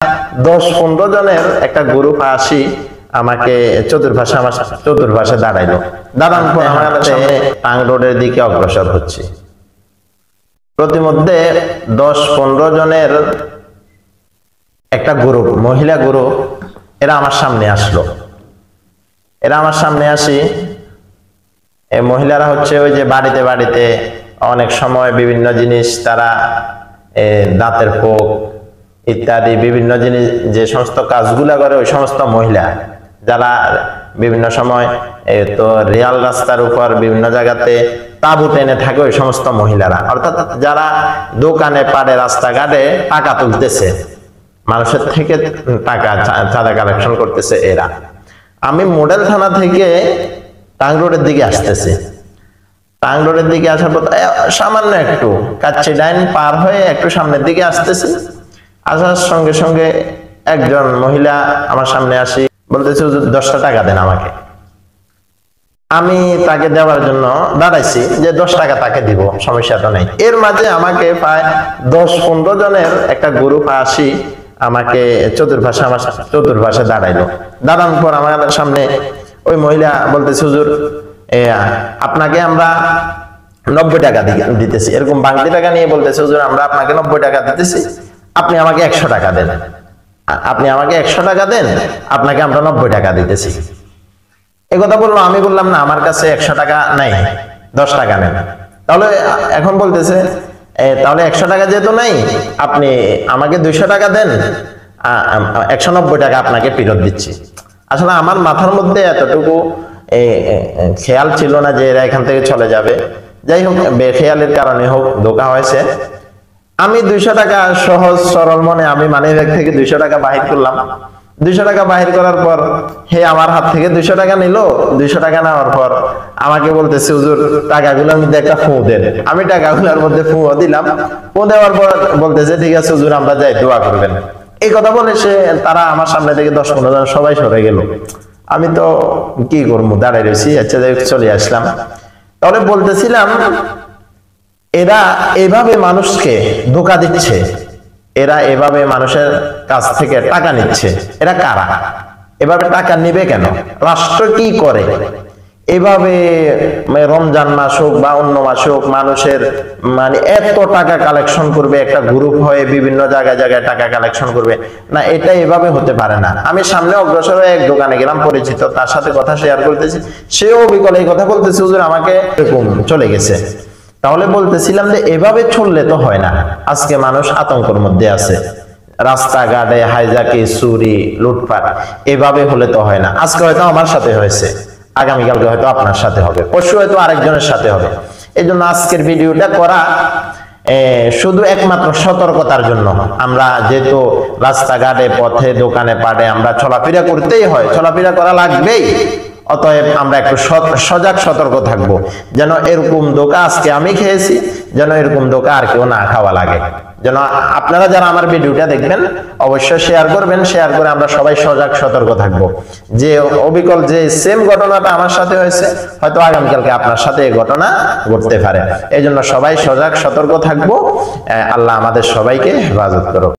10-15 জনের একটা গ্রুপ আসি আমাকে চতুর্পাশে দাঁড়াইলো। দাঁড়ানোর পর আমার সামনে টাং রোডের দিকে অগ্রসর হচ্ছে। প্রতিমধ্যে 10-15 জনের একটা গ্রুপ, মহিলা গ্রুপ, এরা আমার সামনে আসলো। এরা আমার সামনে আসি, এই মহিলারা হচ্ছে ওই যে বাড়িতে বাড়িতে অনেক সময় বিভিন্ন জিনিস তারা দাঁতের পোক ইত্যাদি বিভিন্ন জিনিস যে সমস্ত কাজগুলা করে ওই সমস্ত মহিলা যারা বিভিন্ন সময় তো রেল রাস্তার উপর বিভিন্ন জায়গাতে তাঁবু টেনে থাকে ওই সমস্ত মহিলারা, অর্থাৎ যারা দোকানে পাড়ে রাস্তাঘাটে টাকা তুলতেছে, মানুষের থেকে টাকা চাঁদা কালেকশন করতেছে এরা। আমি মডেল থানা থেকে টাং রোডের দিকে আসতেছি। টাং রোডের দিকে আসার পর সামান্য একটু কাচ্চি ডাইন পার হয়ে একটু সামনের দিকে আসতেছি। আসার সঙ্গে সঙ্গে একজন মহিলা আমার সামনে আসি, বলতেছে 10টা টাকা দেন আমাকে। আমি তাকে দেওয়ার জন্য দাঁড়াইছি যে 10 টাকা তাকে দিব, সমস্যা তো নেই। এর মাঝে আমাকে প্রায় 10-15 জনের একটা গ্রুপ আসি আমাকে চতুর্পাশে দাঁড়াইলো। দাঁড়ানোর পর আমার সামনে ওই মহিলা বলতেছে, হুজুর আপনাকে আমরা 90 টাকা দিতেছি, এরকম বাংলা টাকা নিয়ে বলতেছে, হুজুর আমরা আপনাকে 90 টাকা দিতেছি, আপনি আমাকে 100 টাকা দেন, আপনি আমাকে 100 টাকা দেন, আপনাকে আমরা 90 টাকা দিতেছি। এই কথা বললো। আমি বললাম না, আমার কাছে 100 টাকা নাই, 10 টাকা নেন। তাহলে এখন বলতেছে তাহলে 100 টাকা যেহেতু নাই, আপনি আমাকে 200 টাকা দেন, 190 টাকা আপনাকে ফেরত দিচ্ছি। আসলে আমার মাথার মধ্যে এতটুকু খেয়াল ছিল না যে এরা এখান থেকে চলে যাবে। যাই হোক, বেখেয়ালের কারণে হোক ধোঁকা হয়েছে। আমি 200 টাকা সহজ সরল মনে আমি মানিব্যাগ থেকে 200 টাকা বাহির করলাম। 200 টাকা বাহির করার পর হে আমার হাত থেকে 200 টাকা নিল। 200 টাকা নেওয়ার পর আমাকে বলতেছে, হুজুর টাকাগুলোর মধ্যে একটা ফু দেন। আমি টাকাগুলোর মধ্যে ফু দিলাম। ফু দেওয়ার পর বলতেছে, ঠিক আছে হুজুর, আমরা যাই, দোয়া করবেন। এই কথা বলে তারা আমার সামনে থেকে 10-15 জন সবাই সরে গেল। আমি তো কি করবো, দাঁড়ায় রয়েছি। আচ্ছা, চলে আসলাম। তাহলে বলতেছিলাম, এরা এভাবে মানুষকে ধোঁকা দিচ্ছে, এরা এভাবে মানুষের কাছ থেকে টাকা নিচ্ছে। এরা কারা? এভাবে টাকা নিবে কেন? রাষ্ট্র কি করে? এভাবে রমজান মাস হোক বা অন্য মাস হোক মানুষের এত টাকা কালেকশন করবে, একটা গ্রুপ হয়ে বিভিন্ন জায়গায় টাকা কালেকশন করবে না, এটা এভাবে হতে পারে না। আমি সামনে অগ্রসর হয়ে এক দোকানে গেলাম, পরিচিত, তার সাথে কথা শেয়ার করতেছি। সেও বিকল এই কথা বলতেছে, হুজুর আমাকে এরকম চলে গেছে। তাহলে বলতেছিলাম যে এভাবে চললে তো হয় না। আজকে মানুষ আতঙ্কের মধ্যে আছে, রাস্তাঘাটে হাইজাকি, চুরি, লুটপাট, এভাবে হলে তো হয় না। আজকে হয়তো আমার সাথে হয়েছে, আগামীকালকে হয়তো আপনার সাথে হবে, পরশু হয়তো আরেকজনের সাথে হবে। এই জন্য আজকের ভিডিওটা করা শুধু একমাত্র সতর্কতার জন্য। আমরা যেহেতু রাস্তাঘাটে পথে দোকানে পাড়ে আমরা চলাফেরা করতেই হয়, চলাফেরা করা লাগবেই, অতএব আমরা একটু সজাগ সতর্ক থাকবো, যেন এরকম ধোঁকা আজকে আমি খেয়েছি, যেন এরকম ধোঁকা আর কেউ না খাওয়া লাগে। যেন আপনারা যারা আমার ভিডিওটা দেখবেন অবশ্যই শেয়ার করবেন, শেয়ার করে আমরা সবাই সজাগ সতর্ক থাকবো। যে অবিকল যে সেম ঘটনাটা আমার সাথে হয়েছে, হয়তো আগামীকালকে আপনার সাথে এই ঘটনা ঘটতে পারে। এই জন্য সবাই সজাগ সতর্ক থাকবো। আল্লাহ আমাদের সবাইকে হেফাজত করুক।